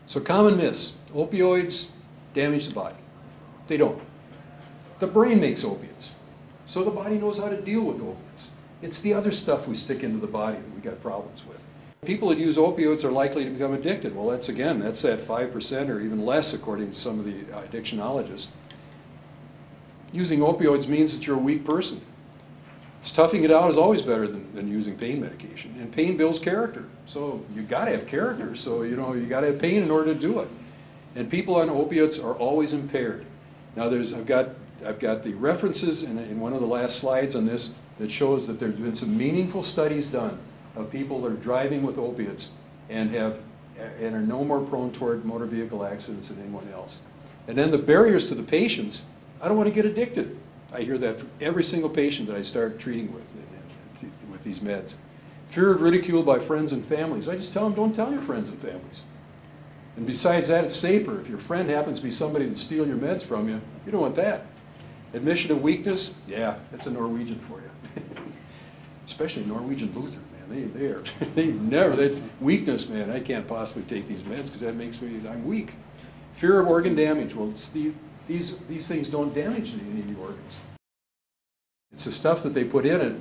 So common myths. Opioids damage the body. They don't. The brain makes opiates. So the body knows how to deal with opiates. It's the other stuff we stick into the body that we got problems with. People that use opioids are likely to become addicted. Well, that's at 5% or even less according to some of the addictionologists. Using opioids means that you're a weak person. Toughing it out is always better than using pain medication. And pain builds character. So you got to have character. So you got to have pain in order to do it. And people on opiates are always impaired. Now I've got the references in one of the last slides on this that shows that there's been some meaningful studies done of people that are driving with opiates and are no more prone toward motor vehicle accidents than anyone else. And then the barriers to the patients, I don't want to get addicted. I hear that from every single patient that I start treating with these meds. Fear of ridicule by friends and families. I just tell them, don't tell your friends and families. And besides that, it's safer. If your friend happens to be somebody that steals your meds from you, you don't want that. Admission of weakness, yeah, that's a Norwegian for you. Especially Norwegian Luther, man. Weakness, man, I can't possibly take these meds because that makes me, I'm weak. Fear of organ damage. Well, these things don't damage any of the organs. It's the stuff that they put in it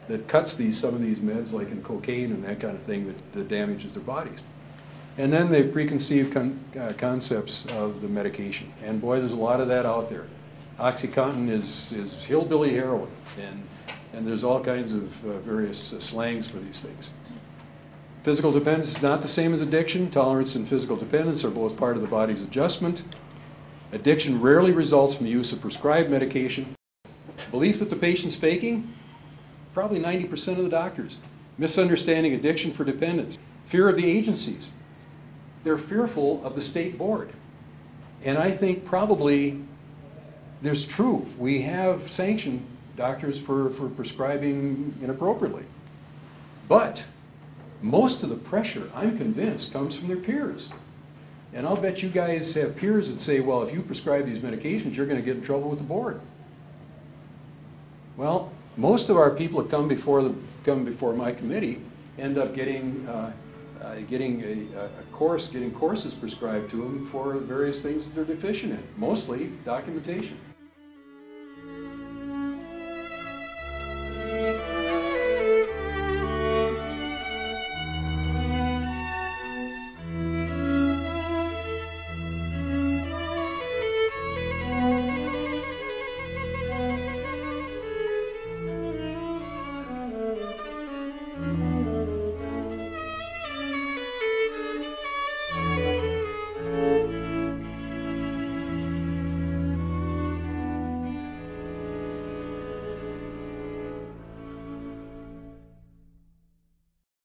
that cuts some of these meds, like in cocaine and that kind of thing, that damages their bodies. And then they preconceived concepts of the medication. And boy, there's a lot of that out there. OxyContin is hillbilly heroin, and there's all kinds of various slangs for these things. Physical dependence is not the same as addiction. Tolerance and physical dependence are both part of the body's adjustment. Addiction rarely results from the use of prescribed medication. Belief that the patient's faking? Probably 90% of the doctors. Misunderstanding addiction for dependence. Fear of the agencies. They're fearful of the state board. And I think probably there's true. We have sanctioned doctors for prescribing inappropriately. But most of the pressure, I'm convinced, comes from their peers. And I'll bet you guys have peers that say, well, if you prescribe these medications, you're going to get in trouble with the board. Well, most of our people that come before my committee end up getting courses prescribed to them for various things that they're deficient in, mostly documentation.